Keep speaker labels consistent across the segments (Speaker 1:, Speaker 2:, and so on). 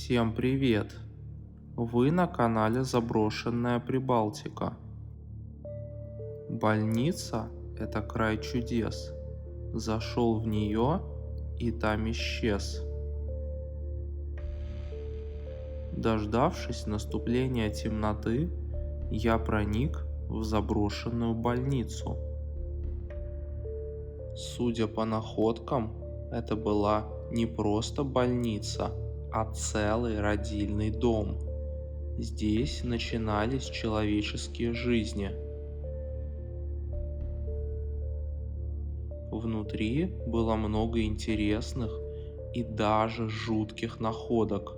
Speaker 1: Всем привет! Вы на канале Заброшенная Прибалтика. Больница — это край чудес. Зашел в нее и там исчез. Дождавшись наступления темноты, я проник в заброшенную больницу. Судя по находкам, это была не просто больница, а целый родильный дом. Здесь начинались человеческие жизни. Внутри было много интересных и даже жутких находок.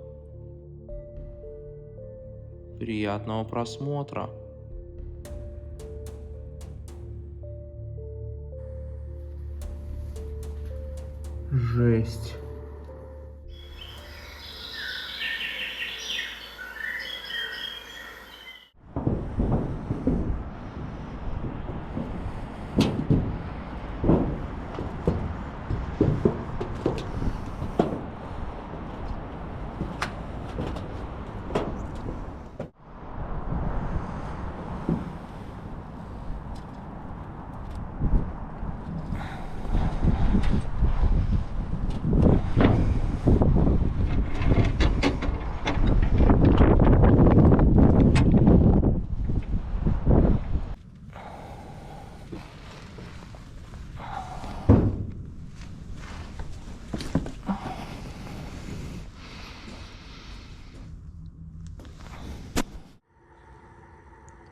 Speaker 1: Приятного просмотра! Жесть.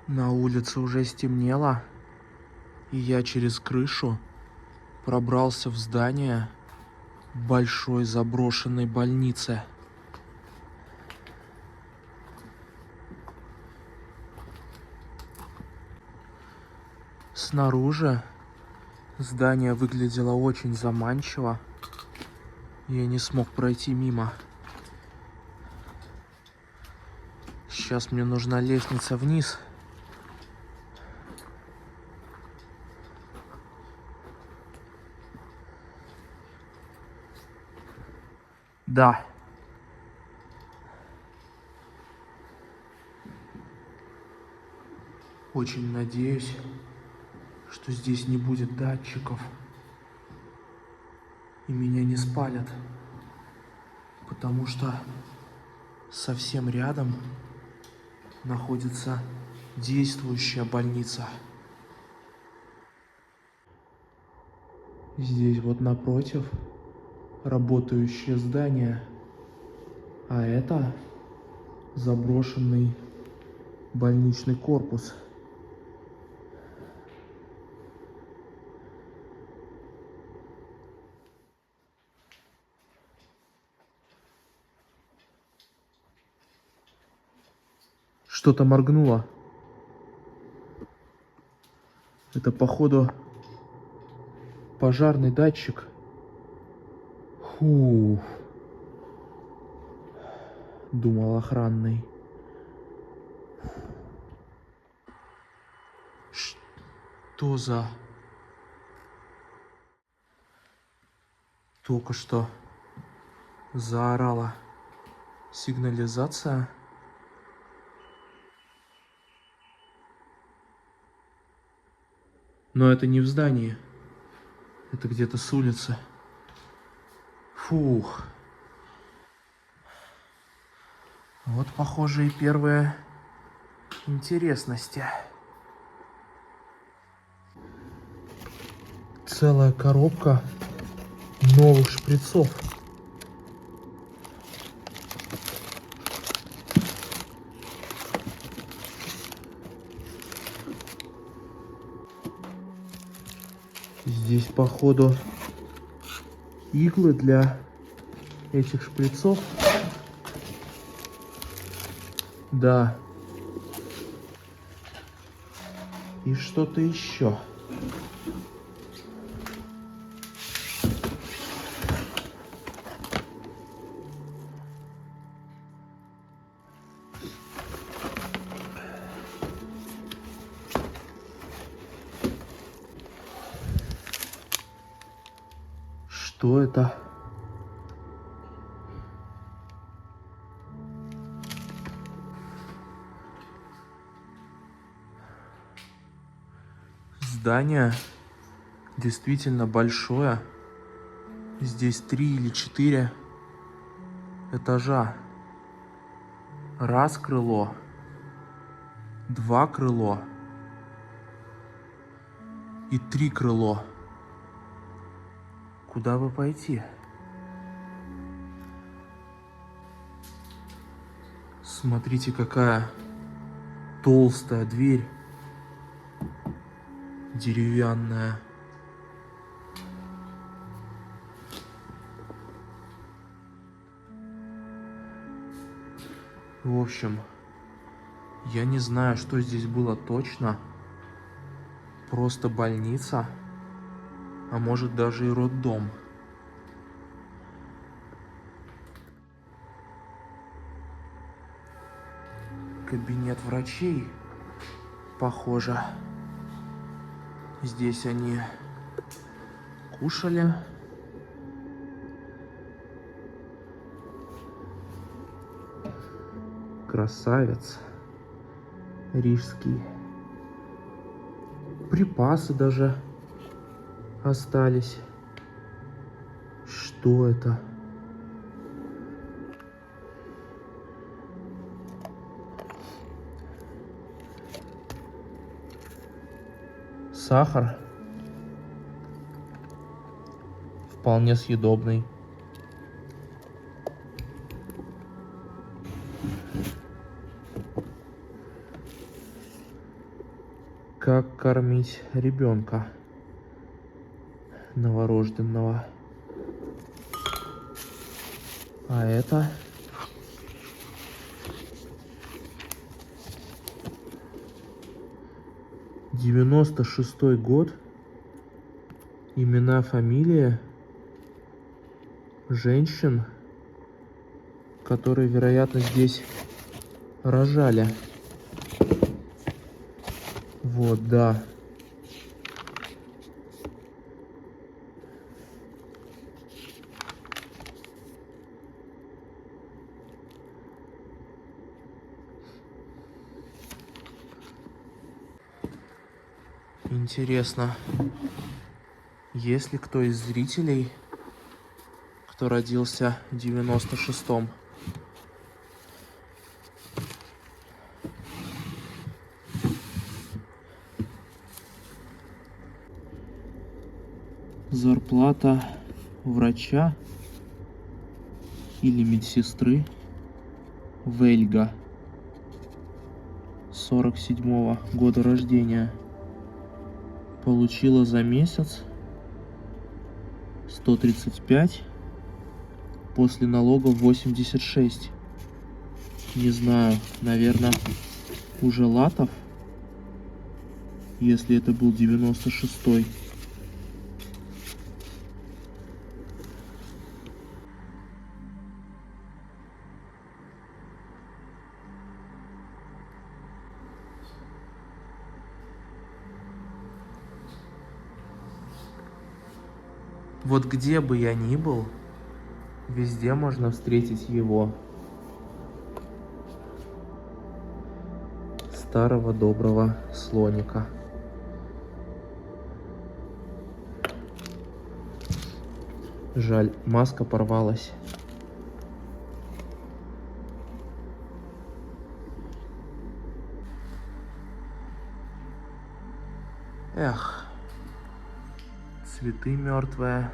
Speaker 1: На улице уже стемнело, и я через крышу пробрался в здание большой заброшенной больницы. Снаружи здание выглядело очень заманчиво. Я не смог пройти мимо. Сейчас мне нужна лестница вниз. Да. Очень надеюсь, что здесь не будет датчиков и меня не спалят, потому что совсем рядом находится действующая больница. Здесь вот напротив работающее здание, а это заброшенный больничный корпус. Что-то моргнуло. Это, походу, пожарный датчик. Фух. Думал, охранный. Что за... Только что заорала сигнализация. Но это не в здании. Это где-то с улицы. Фух. Вот, похоже, и первые интересности. Целая коробка новых шприцов. Здесь, походу, иглы для этих шприцов. Да. И что-то еще. Что это? Здание действительно большое. Здесь 3 или 4 этажа. Раз крыло, 2 крыло и 3 крыло. Куда бы пойти? Смотрите, какая толстая дверь, деревянная. В общем, я не знаю, что здесь было точно. Просто больница, а может даже и роддом. Кабинет врачей, похоже. Здесь они кушали. Красавец рижский. Припасы даже остались. Что это? Сахар. Вполне съедобный. Как кормить ребенка новорожденного. А это #96 год. Имена, фамилия женщин, которые, вероятно, здесь рожали. Вот, да. Интересно, есть ли кто из зрителей, кто родился в 96-м? Зарплата врача или медсестры Вельга 47-го года рождения получила за месяц 135, после налогов 86. Не знаю, наверное, уже латов, если это был 96-й. Вот где бы я ни был, везде можно встретить его. Старого доброго слоника. Жаль, маска порвалась. Эх, цветы мертвые.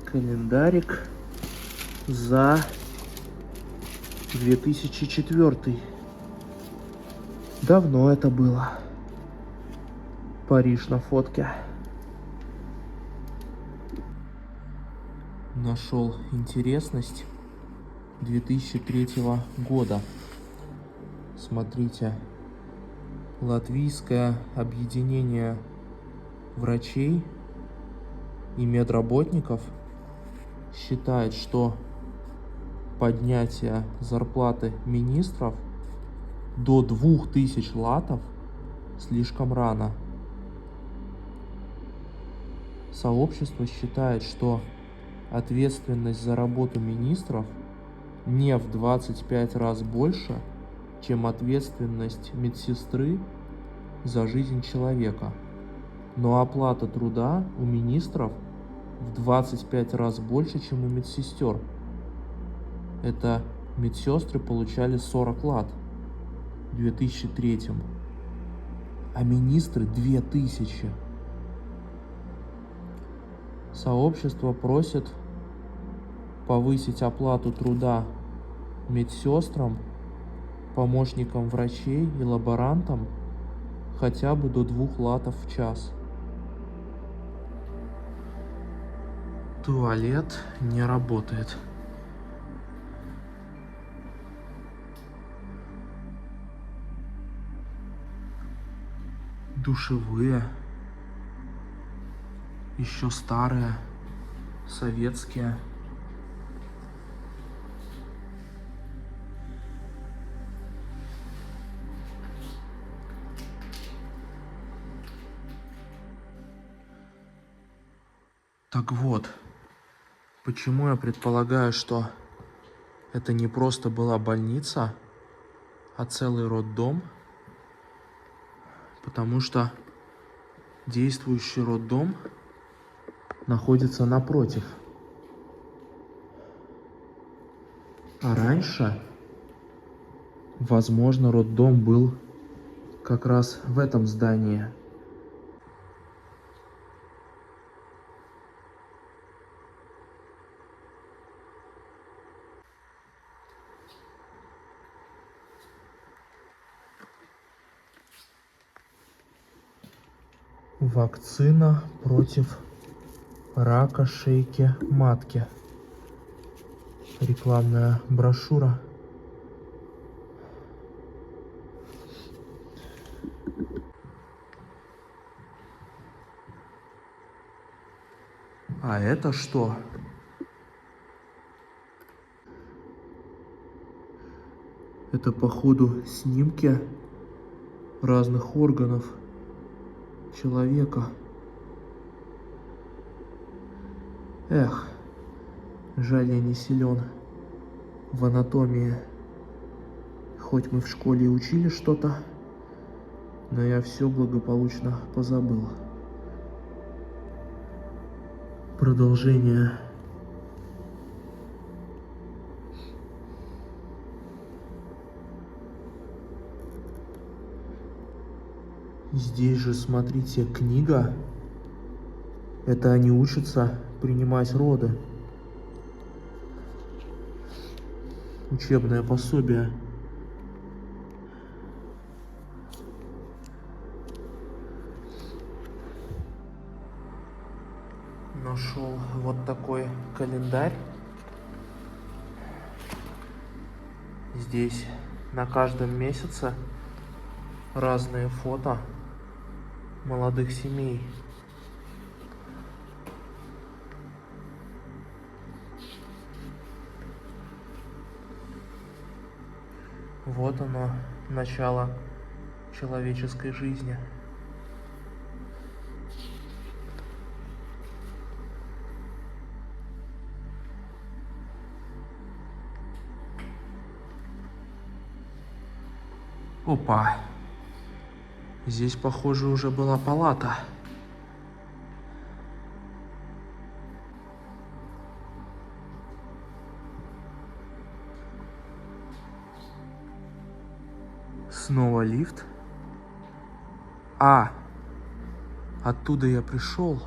Speaker 1: Календарик за 2004. Давно это было. Париж на фотке. Нашел интересность 2003 года. Смотрите. Латвийское объединение врачей и медработников считает, что поднятие зарплаты министров до 2000 латов слишком рано. Сообщество считает, что ответственность за работу министров не в 25 раз больше, чем ответственность медсестры за жизнь человека. Но оплата труда у министров в 25 раз больше, чем у медсестер. Это медсестры получали 40 лат в 2003, а министры 2000. Сообщество просит повысить оплату труда медсестрам, помощникам врачей и лаборантам хотя бы до 2 латов в час. Туалет не работает. Душевые, еще старые, советские. Так вот, почему я предполагаю, что это не просто была больница, а целый роддом? Потому что действующий роддом находится напротив. А раньше, возможно, роддом был как раз в этом здании. Вакцина против рака шейки матки. Рекламная брошюра. А это что? Это, походу, снимки разных органов человека. Эх, жаль, я не силен в анатомии. Хоть мы в школе и учили что-то, но я все благополучно позабыл. Продолжение. Здесь же, смотрите, книга. Это они учатся принимать роды. Учебное пособие. Нашел вот такой календарь. Здесь на каждом месяце разные фото молодых семей. Вот оно, начало человеческой жизни. Опа! Здесь, похоже, уже была палата. Снова лифт. А, оттуда я пришел.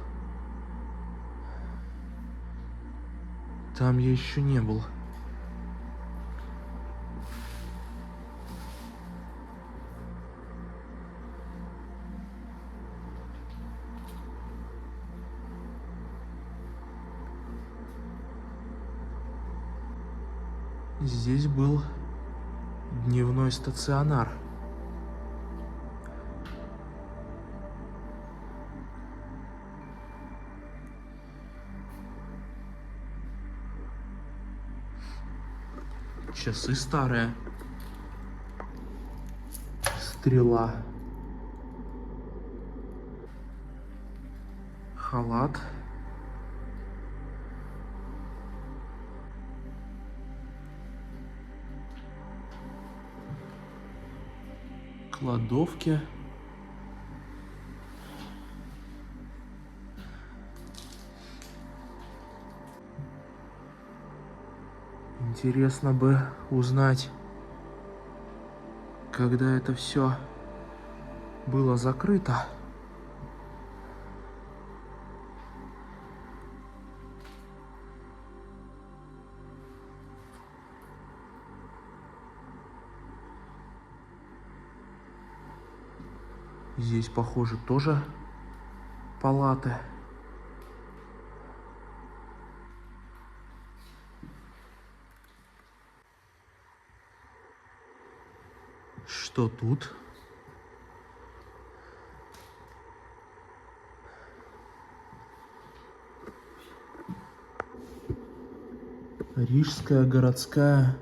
Speaker 1: Там я еще не был. Здесь был дневной стационар. Часы старые. Стрела. Халат. кладовки. Интересно бы узнать, когда это все было закрыто. Здесь, похоже, тоже палаты. Что тут? Рижская городская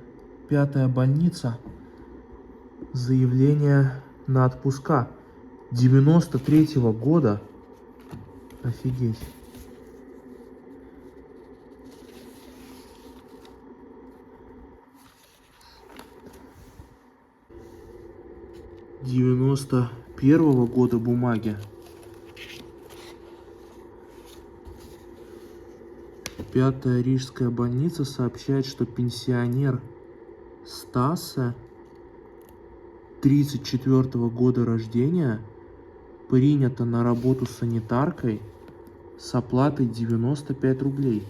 Speaker 1: 5-я больница. Заявление на отпуска 93-го года. Офигеть. –91-го года бумаги. 5-я рижская больница сообщает, что пенсионер Стаса 34-го года рождения принята на работу санитаркой с оплатой 95 рублей.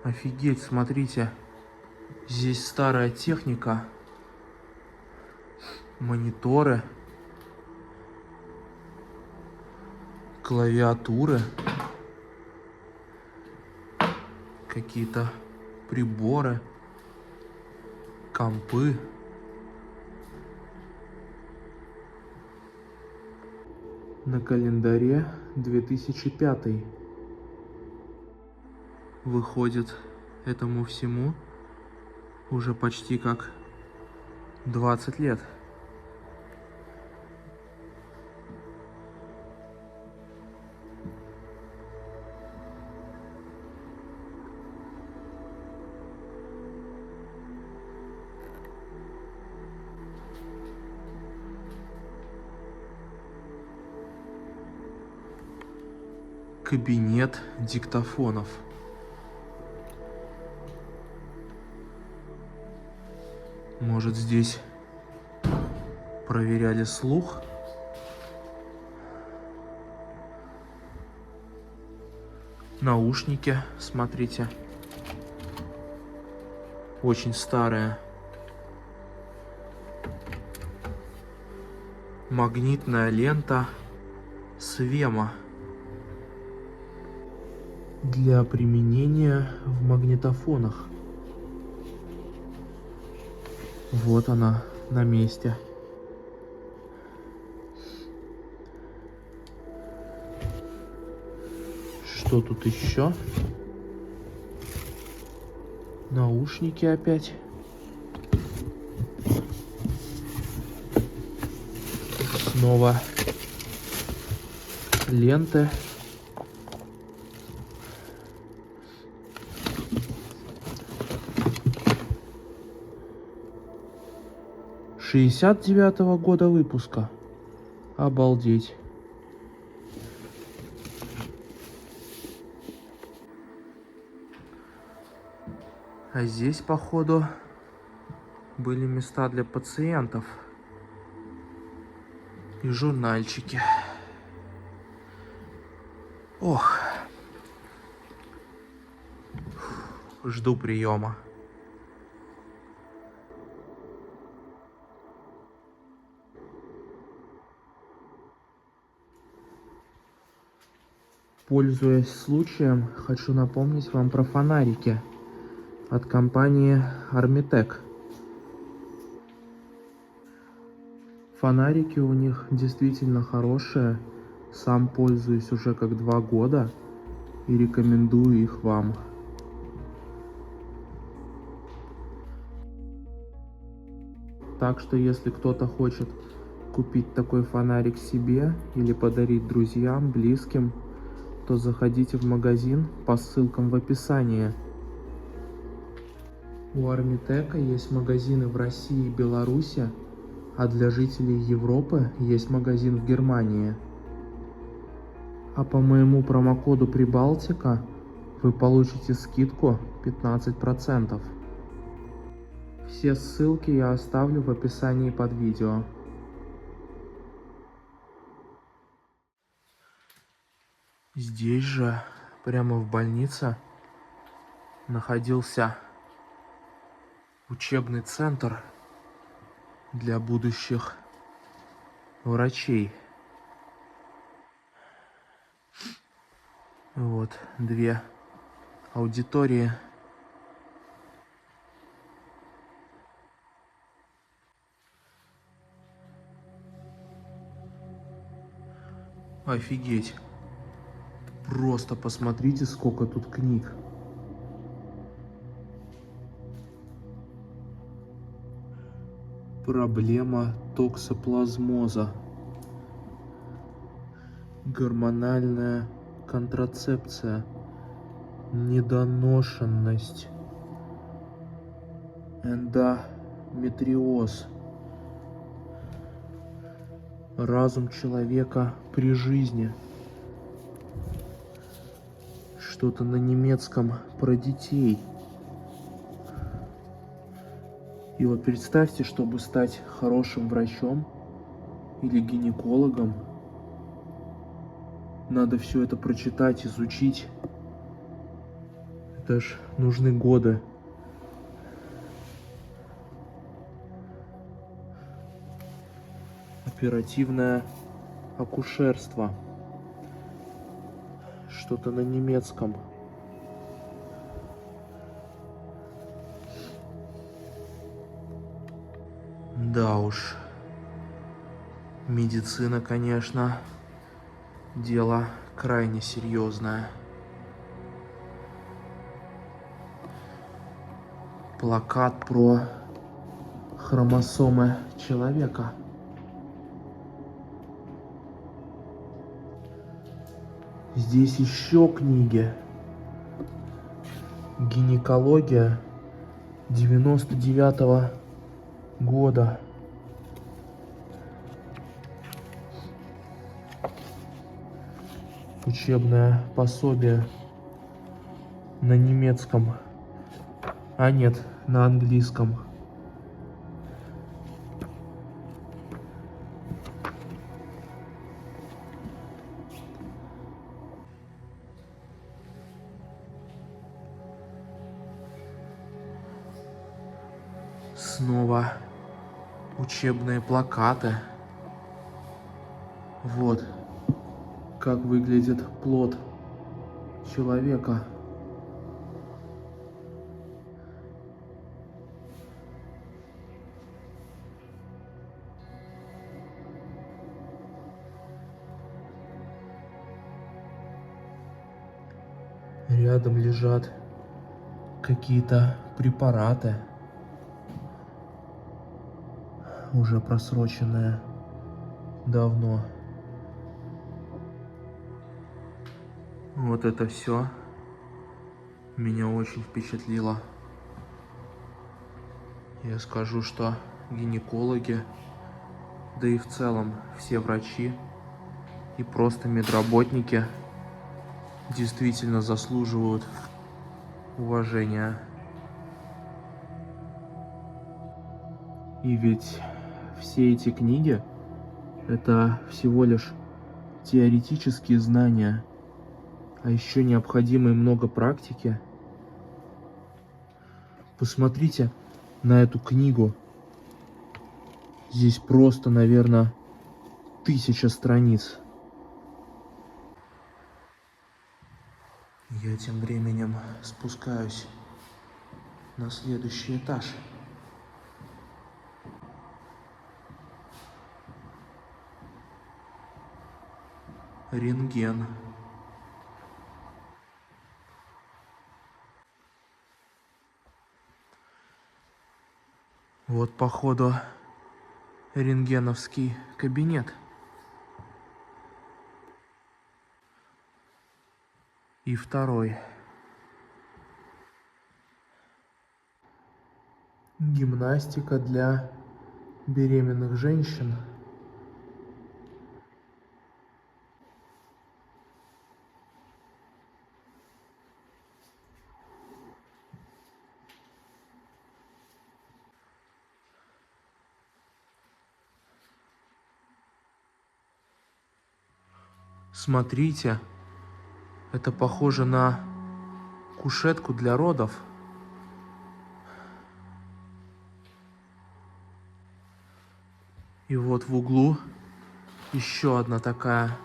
Speaker 1: Офигеть, смотрите. Здесь старая техника. Мониторы. Клавиатуры. Какие-то приборы. Компы. На календаре 2005. Выходит, этому всему уже почти как 20 лет. Кабинет диктофонов. Может, здесь проверяли слух? Наушники, смотрите. Очень старые. Магнитная лента Свема. Для применения в магнитофонах. Вот она на месте. Что тут еще? Наушники опять. Снова ленты. –69-го года выпуска. Обалдеть. А здесь, походу, были места для пациентов. И журнальчики. Ох. Жду приема. Пользуясь случаем, хочу напомнить вам про фонарики от компании Armitec. Фонарики у них действительно хорошие. Сам пользуюсь уже как 2 года и рекомендую их вам. Так что если кто-то хочет купить такой фонарик себе или подарить друзьям, близким, то заходите в магазин по ссылкам в описании. У Армитека есть магазины в России и Беларуси, а для жителей Европы есть магазин в Германии. А по моему промокоду Прибалтика вы получите скидку 15%. Все ссылки я оставлю в описании под видео. Здесь же, прямо в больнице, находился учебный центр для будущих врачей. Вот две аудитории. Офигеть. Просто посмотрите, сколько тут книг. Проблема токсоплазмоза. Гормональная контрацепция. Недоношенность. Эндометриоз. Разум человека при жизни. Что-то на немецком про детей. И вот представьте, чтобы стать хорошим врачом или гинекологом, надо все это прочитать, изучить. Это ж нужны годы. Оперативное акушерство. Что-то на немецком. Да уж. Медицина, конечно, дело крайне серьезное. Плакат про хромосомы человека. Здесь еще книги. Гинекология 99-го года. Учебное пособие на немецком. А нет, на английском. Снова учебные плакаты. Вот как выглядит плод человека. Рядом лежат какие-то препараты, уже просроченные давно. Вот это все меня очень впечатлило. Я скажу, что гинекологи, да и в целом все врачи и просто медработники действительно заслуживают уважения. И ведь все эти книги — это всего лишь теоретические знания, а еще необходимо много практики. Посмотрите на эту книгу. Здесь просто, наверное, 1000 страниц. Я тем временем спускаюсь на следующий этаж. Рентген. Вот, походу, рентгеновский кабинет. И второй. Гимнастика для беременных женщин. Смотрите, это похоже на кушетку для родов. И вот в углу еще одна такая.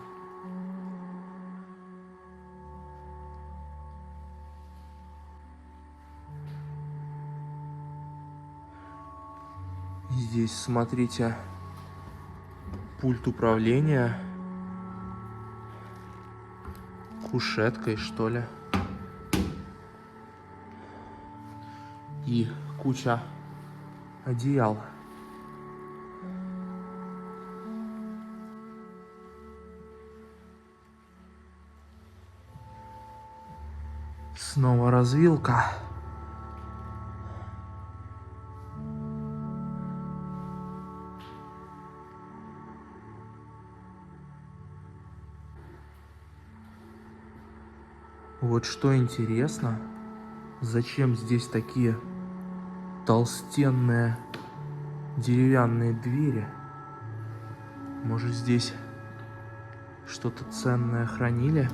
Speaker 1: Здесь, смотрите, пульт управления кушеткой, что ли. И куча одеял. Снова развилка. Вот что интересно, зачем здесь такие толстенные деревянные двери? Может, здесь что-то ценное хранили?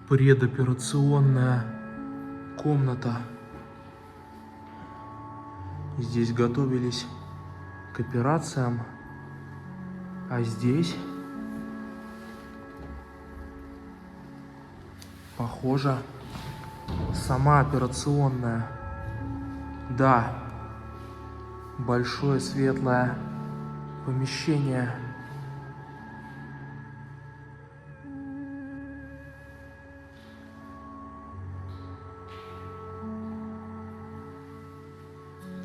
Speaker 1: Предоперационная комната. Здесь готовились к операциям, а здесь, похоже, сама операционная. Да, большое светлое помещение.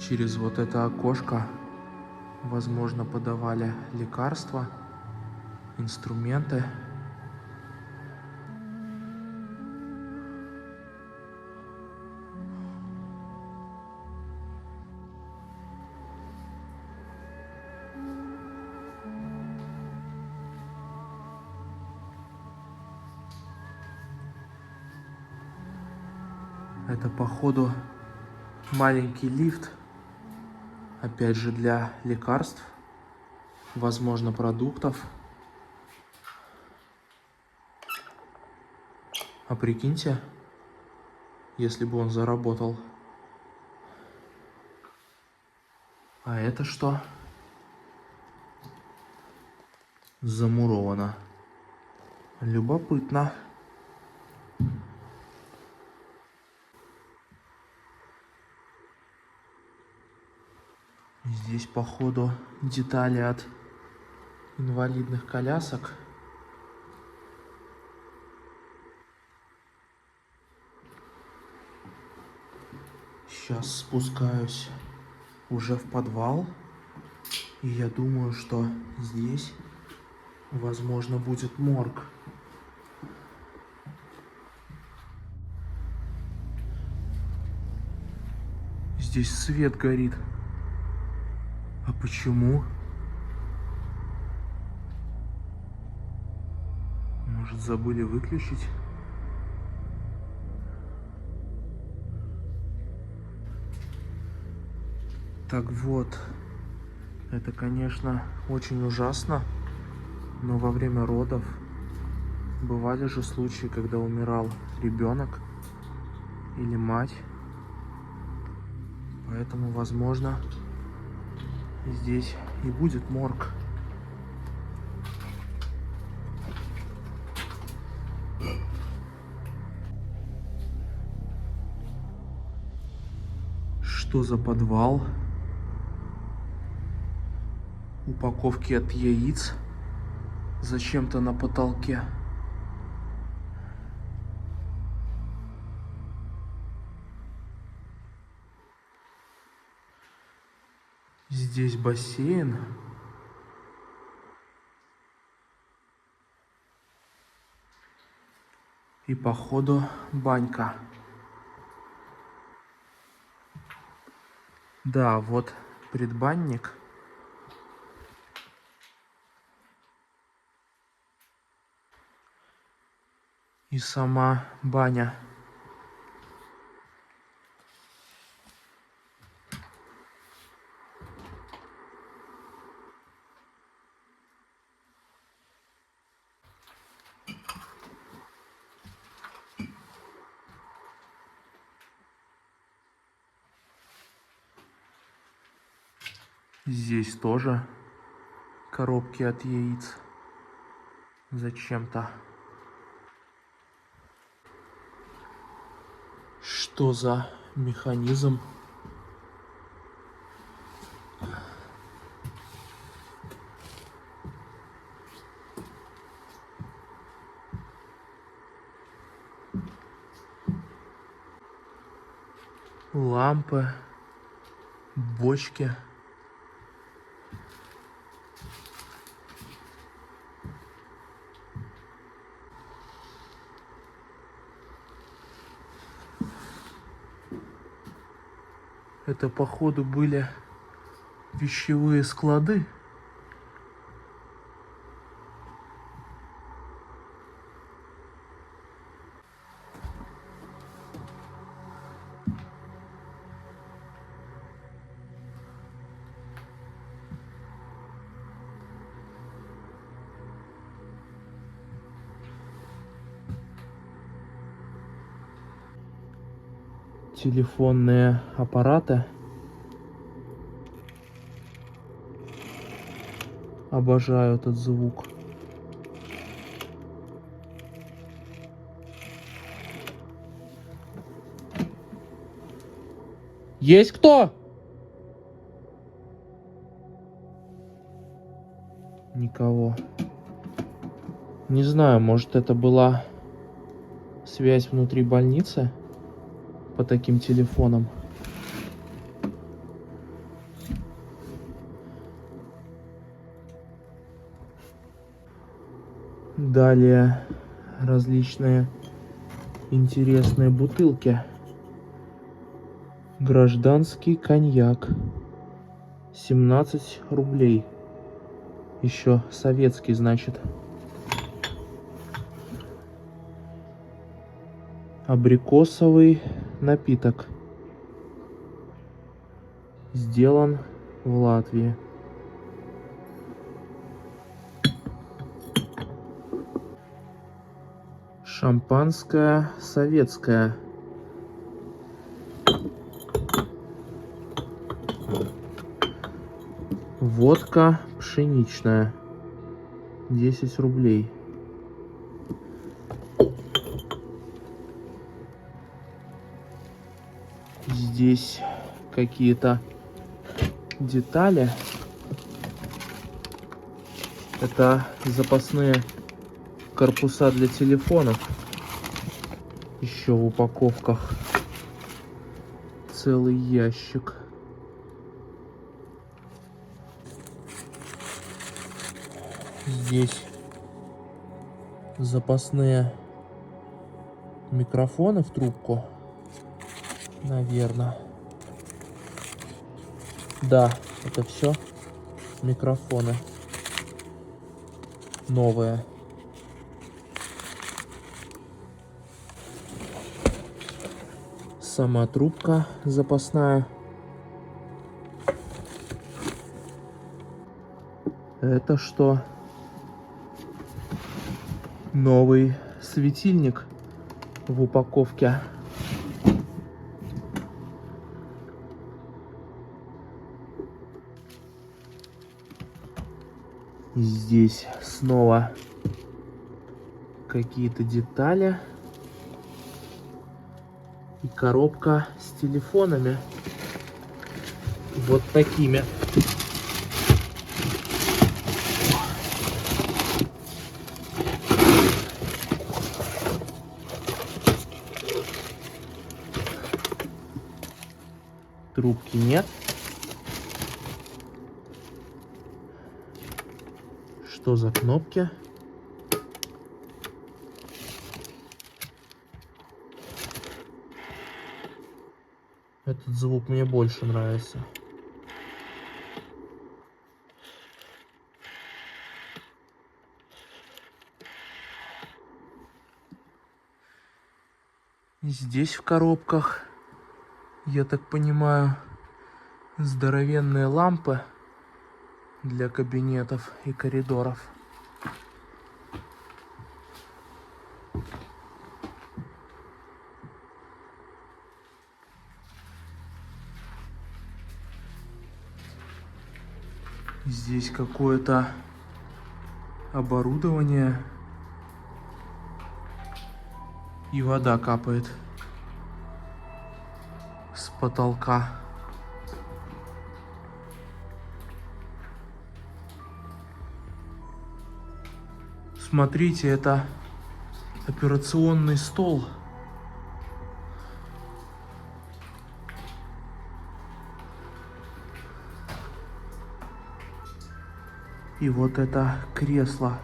Speaker 1: Через вот это окошко, возможно, подавали лекарства, инструменты. Это, походу, маленький лифт. Опять же, для лекарств, возможно, продуктов. А прикиньте, если бы он заработал. А это что? Замуровано. Любопытно. Здесь, походу, детали от инвалидных колясок. Сейчас спускаюсь уже в подвал. И я думаю, что здесь, возможно, будет морг. Здесь свет горит. А почему? Может, забыли выключить? Так вот, это, конечно, очень ужасно, но во время родов бывали же случаи, когда умирал ребенок или мать. Поэтому, возможно, здесь и будет морг. Что за подвал? Упаковки от яиц зачем-то на потолке. Здесь бассейн. И походу банька. Да, вот предбанник. И сама баня. Здесь тоже коробки от яиц. Зачем-то. Что за механизм? Лампы, бочки. Это, походу, были вещевые склады. Телефонные аппараты. Обожаю этот звук. Есть кто? Никого. Не знаю, может, это была связь внутри больницы по таким телефонам. Далее различные интересные бутылки. Гражданский коньяк. 17 рублей. Еще советский, значит. Абрикосовый напиток. Сделан в Латвии. Шампанское советское. Водка пшеничная. 10 рублей. Здесь какие-то детали. Это запасные корпуса для телефонов. Еще в упаковках целый ящик. Здесь запасные микрофоны в трубку. Наверное. Да, это все микрофоны. Новые. Сама трубка запасная. Это что? Новый светильник в упаковке. Здесь снова какие-то детали. И коробка с телефонами. вот такими. Трубки нет. Что за кнопки? Этот звук мне больше нравится. Здесь в коробках, я так понимаю, здоровенные лампы для кабинетов и коридоров. Здесь какое-то оборудование. И вода капает с потолка. Смотрите, это операционный стол. И вот это кресло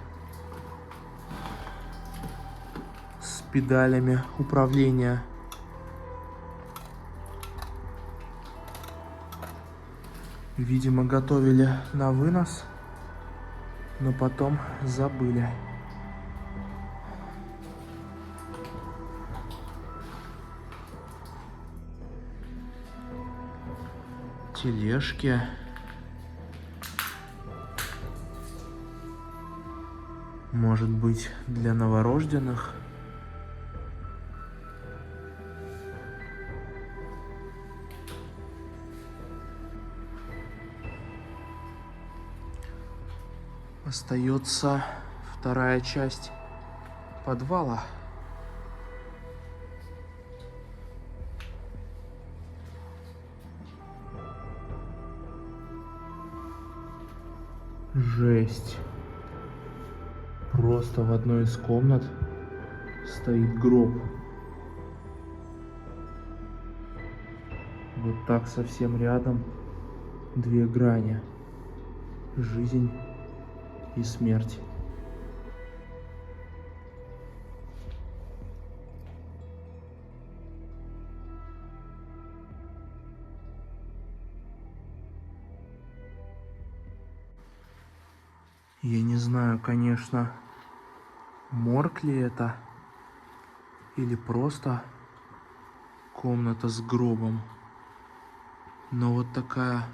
Speaker 1: с педалями управления. Видимо, готовили на вынос, но потом забыли. Тележки. Может быть, для новорожденных. Остается вторая часть подвала. Жесть. Просто в одной из комнат стоит гроб. Вот так совсем рядом две грани. Жизнь и смерть. Я не знаю, конечно, морг ли это или просто комната с гробом. Но вот такая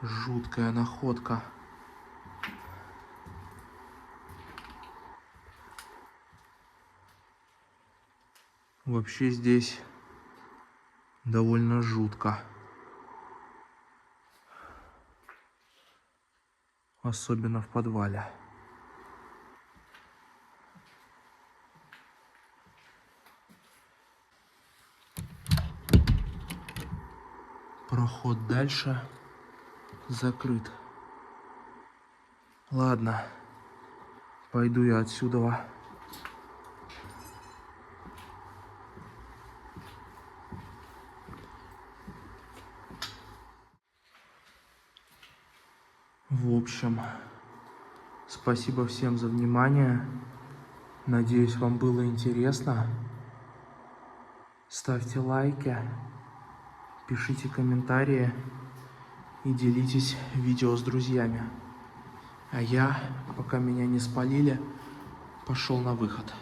Speaker 1: жуткая находка. Вообще здесь довольно жутко. Особенно в подвале. Проход дальше закрыт. Ладно, пойду я отсюда. В общем, спасибо всем за внимание. Надеюсь, вам было интересно. Ставьте лайки, пишите комментарии и делитесь видео с друзьями. А я, пока меня не спалили, пошел на выход.